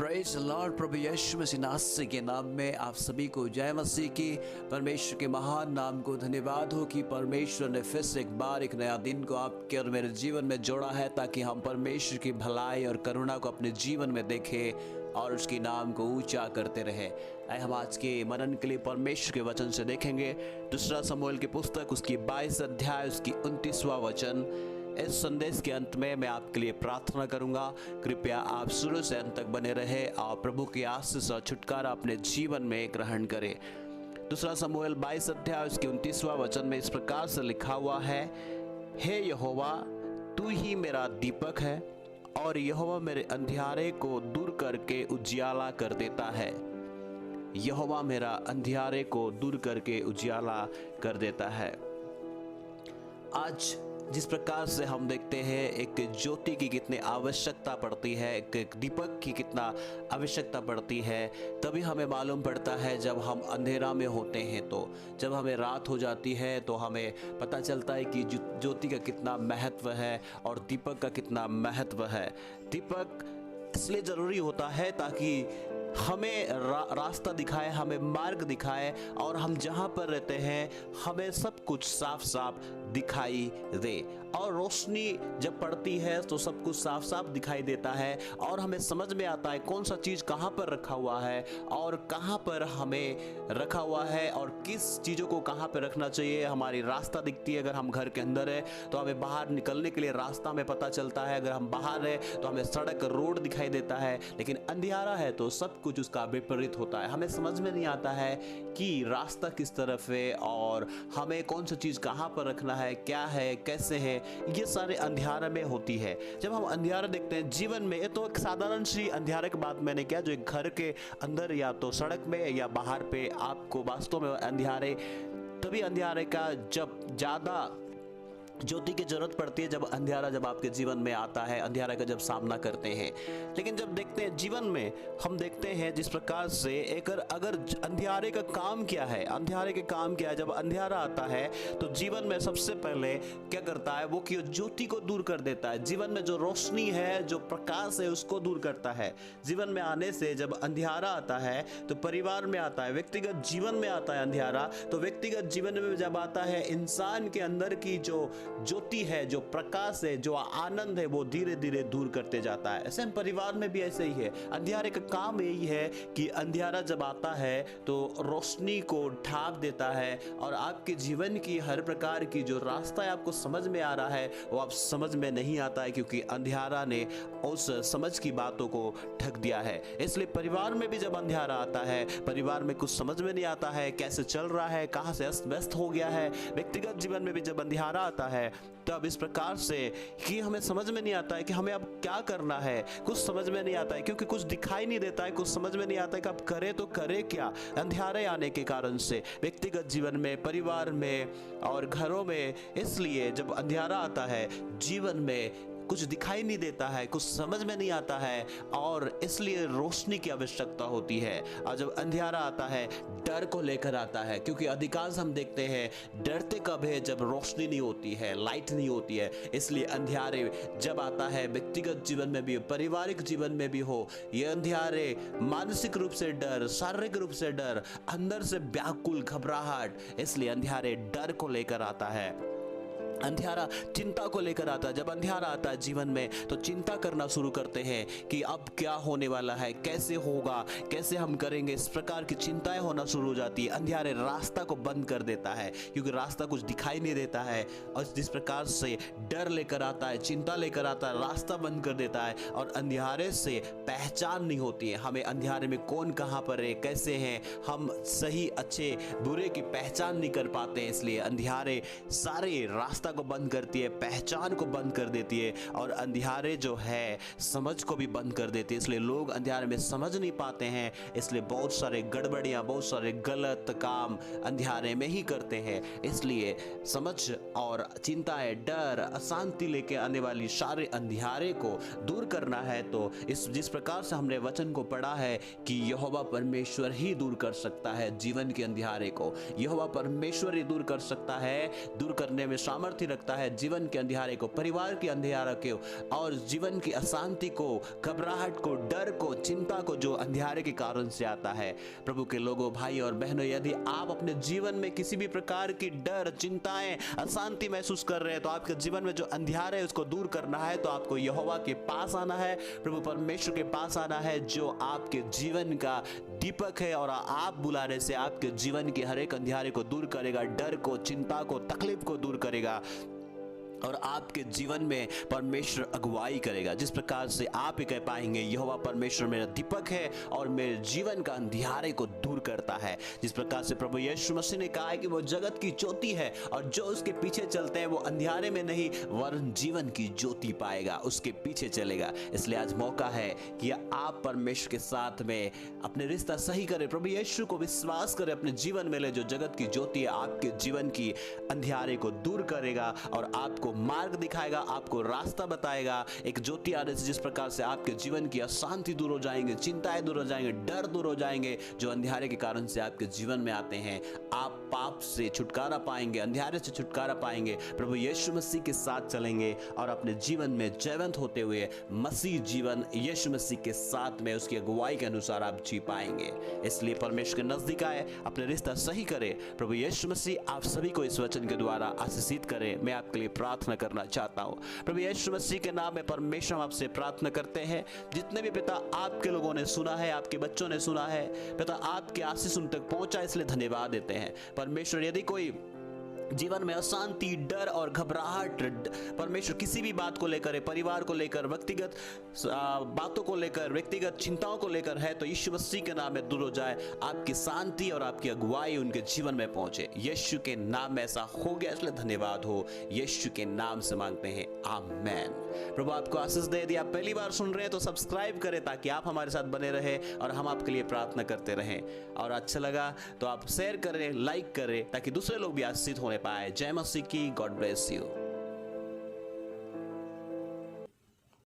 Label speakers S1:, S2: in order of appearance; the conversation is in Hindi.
S1: Praise Lord. प्रभु यीशु मसीह नासरी के नाम में आप सभी को जय मसीह की। परमेश्वर के महान नाम को धन्यवाद हो कि परमेश्वर ने फिर से एक बार एक नया दिन को आपके और मेरे जीवन में जोड़ा है, ताकि हम परमेश्वर की भलाई और करुणा को अपने जीवन में देखें और उसके नाम को ऊंचा करते रहे। आए हम आज के मनन के लिए परमेश्वर के वचन से देखेंगे दूसरा शमूएल की पुस्तक, उसकी 22 अध्याय, उसकी 29वां वचन। इस संदेश के अंत में मैं आपके लिए प्रार्थना करूंगा, कृपया आप शुरू से अंत तक बने रहे और प्रभु की आशीष और छुटकारा अपने जीवन में ग्रहण करें। दूसरा शमूएल 22 अध्याय उसके 29वां वचन में इस प्रकार से लिखा हुआ है, हे यहोवा, तू ही मेरा दीपक है और यहोवा मेरे अंधियारे को दूर करके उजियाला कर देता है। यहोवा मेरा अंधियारे को दूर करके उजियाला कर देता है। आज जिस प्रकार से हम देखते हैं एक ज्योति की कितनी आवश्यकता पड़ती है, एक दीपक की कितना आवश्यकता पड़ती है, तभी हमें मालूम पड़ता है जब हम अंधेरा में होते हैं। तो जब हमें रात हो जाती है तो हमें पता चलता है कि ज्योति का कितना महत्व है और दीपक का कितना महत्व है। दीपक इसलिए ज़रूरी होता है ताकि हमें रास्ता दिखाए, हमें मार्ग दिखाए और हम जहाँ पर रहते हैं हमें सब कुछ साफ साफ दिखाई दे। और रोशनी जब पड़ती है तो सब कुछ साफ साफ दिखाई देता है और हमें समझ में आता है कौन सा चीज़ कहाँ पर रखा हुआ है और कहाँ पर हमें रखा हुआ है और किस चीज़ों को कहाँ पर रखना चाहिए। हमारी रास्ता दिखती है, अगर हम घर के अंदर है तो हमें बाहर निकलने के लिए रास्ता हमें पता चलता है, अगर हम बाहर है तो हमें सड़क रोड दिखाई देता है। लेकिन अंधियारा है तो सब कुछ उसका विपरीत होता है, हमें समझ में नहीं आता है कि रास्ता किस तरफ है और हमें कौन सा चीज़ कहाँ पर रखना है, क्या है, कैसे है। ये सारे अंधियारे में होती है। जब हम अंधियारा देखते हैं जीवन में, ये तो एक साधारण सी अंधियारे की बात मैंने किया जो एक घर के अंदर या तो सड़क में या बाहर पे आपको वास्तव में अंधियारे, तभी अंधियारे का जब ज़्यादा ज्योति की जरूरत पड़ती है जब अंधियारा जब आपके जीवन में आता है, अंधियारा का जब सामना करते हैं। लेकिन जब देखते हैं जीवन में, हम देखते हैं जिस प्रकार से एक अगर अंधियारे का काम क्या है, अंधियारे के काम क्या है। जब अंधियारा आता है तो जीवन में सबसे पहले क्या करता है वो कि ज्योति को दूर कर देता है। जीवन में जो रोशनी है, जो प्रकाश है, उसको दूर करता है। जीवन में आने से जब अंधियारा आता है तो परिवार में आता है, व्यक्तिगत जीवन में आता है अंधियारा, तो व्यक्तिगत जीवन में जब आता है इंसान के अंदर की जो ज्योति है, जो प्रकाश है, जो आनंद है, वो धीरे धीरे दूर करते जाता है। ऐसे परिवार में भी ऐसे ही है। अंधियारे का काम यही है कि अंधियारा जब आता है तो रोशनी को ढांप देता है और आपके जीवन की हर प्रकार की जो रास्ता है आपको समझ में आ रहा है वो आप समझ में नहीं आता है, क्योंकि अंधियारा ने उस समझ की बातों को ढक दिया है। इसलिए परिवार में भी जब अंधियारा आता है, परिवार में कुछ समझ में नहीं आता है, कैसे चल रहा है, कहाँ से अस्त व्यस्त हो गया है। व्यक्तिगत जीवन में भी जब अंधियारा आता है तब इस प्रकार से कि हमें समझ में नहीं आता है कि हमें अब क्या करना है, कुछ समझ में नहीं आता है, क्योंकि कुछ दिखाई नहीं देता है, कुछ समझ में नहीं आता है कि अब करें तो करें क्या। अंधियारे आने के कारण से व्यक्तिगत जीवन में, परिवार में और घरों में, इसलिए जब अंधियारा आता है जीवन में कुछ दिखाई नहीं देता है, कुछ समझ में नहीं आता है और इसलिए रोशनी की आवश्यकता होती है। और जब अंधियारा आता है डर को लेकर आता है, क्योंकि अधिकांश हम देखते हैं डरते कब है, जब रोशनी नहीं होती है, लाइट नहीं होती है। इसलिए अंधियारे जब आता है व्यक्तिगत जीवन में भी, पारिवारिक जीवन में भी हो, ये अंधियारे मानसिक रूप से डर, शारीरिक रूप से डर, अंदर से व्याकुल घबराहट, इसलिए अंधियारे डर को लेकर आता है। अंधियारा चिंता को लेकर आता है। जब अंधियारा आता है जीवन में तो चिंता करना शुरू करते हैं कि अब क्या होने वाला है, कैसे होगा, कैसे हम करेंगे, इस प्रकार की चिंताएं होना शुरू हो जाती है। अंधियारे रास्ता को बंद कर देता है, क्योंकि रास्ता कुछ दिखाई नहीं देता है। और जिस प्रकार से डर लेकर आता है, चिंता लेकर आता है, रास्ता बंद कर देता है और अंधियारे से पहचान नहीं होती है। हमें अंधियारे में कौन कहाँ पर है, कैसे हैं, हम सही अच्छे बुरे की पहचान नहीं कर पाते हैं। इसलिए अंधियारे सारे रास्ता को बंद करती है, पहचान को बंद कर देती है और अंधियारे जो है समझ को भी बंद कर देती है। इसलिए लोग अंधियारे में समझ नहीं पाते हैं, इसलिए बहुत सारे गड़बड़ियां, बहुत सारे गलत काम अंधियारे में ही करते हैं। इसलिए समझ और चिंताएं, डर, अशांति लेके आने वाली सारे अंधियारे को दूर करना है तो इस जिस प्रकार से हमने वचन को पढ़ा है कि यहोवा परमेश्वर ही दूर कर सकता है जीवन के अंधियारे को। यहोवा परमेश्वर ही दूर कर सकता है, दूर करने में सामर्थ्य साथ ही रखता है जीवन के अंधियारे को, परिवार के अंधियारे को और जीवन की अशांति को, घबराहट को, डर को, चिंता को जो अंधियारे के कारण से आता है। प्रभु के लोगों, भाई और बहनों, यदि आप अपने जीवन में किसी भी प्रकार की डर, चिंताएं, अशांति महसूस कर रहे हैं तो आपके जीवन में जो अंधियारे है उसको दूर करना है तो आपको यहोवा के पास आना है, प्रभु परमेश्वर के पास आना है जो आपके जीवन का दीपक है और आप बुलाने से आपके जीवन के हर एक अंधियारे को दूर करेगा, डर को, चिंता को, तकलीफ को दूर करेगा और आपके जीवन में परमेश्वर अगुवाई करेगा। जिस प्रकार से आप ही कह पाएंगे यहोवा परमेश्वर मेरा दीपक है और मेरे जीवन का अंधियारे को दूर करता है। जिस प्रकार से प्रभु यीशु मसीह ने कहा है कि वो जगत की ज्योति है और जो उसके पीछे चलते हैं वो अंधियारे में नहीं वरन जीवन की ज्योति पाएगा, उसके पीछे चलेगा। इसलिए आज मौका है कि आप परमेश्वर के साथ में अपने रिश्ता सही करें, प्रभु यीशु को विश्वास करें, अपने जीवन में ले जो जगत की ज्योति है आपके जीवन की अंधियारे को दूर करेगा और आपको मार्ग दिखाएगा, आपको रास्ता बताएगा। एक ज्योति आने से जिस प्रकार से आपके जीवन की अशांति दूर हो जाएंगे, चिंताएं दूर हो जाएंगे, डर दूर हो जाएंगे जो अंधियारे के कारण से आपके जीवन में आते हैं। आप पाप से छुटकारा पाएंगे, अंधियारे से छुटकारा पाएंगे, प्रभु यीशु मसीह के साथ चलेंगे और अपने जीवन में जयवंत होते हुए मसीह जीवन यीशु मसीह के साथ में उसकी अगुवाई के अनुसार आप जी पाएंगे। इसलिए परमेश्वर के नजदीक आए, अपने रिश्ता सही करें। प्रभु यीशु मसीह आप सभी को इस वचन के द्वारा आशीषित करे। मैं आपके लिए प्रार्थना करना चाहता हूं। प्रभु यीशु मसीह के नाम में परमेश्वर हम आपसे प्रार्थना करते हैं, जितने भी पिता आपके लोगों ने सुना है, आपके बच्चों ने सुना है, पिता आपके आशीष उन तक पहुंचा, इसलिए धन्यवाद देते हैं। परमेश्वर यदि कोई जीवन में अशांति, डर और घबराहट परमेश्वर किसी भी बात को लेकर है, परिवार को लेकर, व्यक्तिगत बातों को लेकर, व्यक्तिगत चिंताओं को लेकर है तो यीशु मसीह के नाम में दूर हो जाए। आपकी शांति और आपकी अगुवाई उनके जीवन में पहुंचे। यीशु के नाम में ऐसा हो गया, इसलिए धन्यवाद हो। यीशु के नाम से मांगते हैं, आमीन। प्रभु आपको आशीष दे। यदि आप पहली बार सुन रहे हैं तो सब्सक्राइब करें ताकि आप हमारे साथ बने रहे और हम आपके लिए प्रार्थना करते रहें। और अच्छा लगा तो आप शेयर करें, लाइक करें ताकि दूसरे लोग भी आशीषित होने पाए। जय मसीह की। God bless you.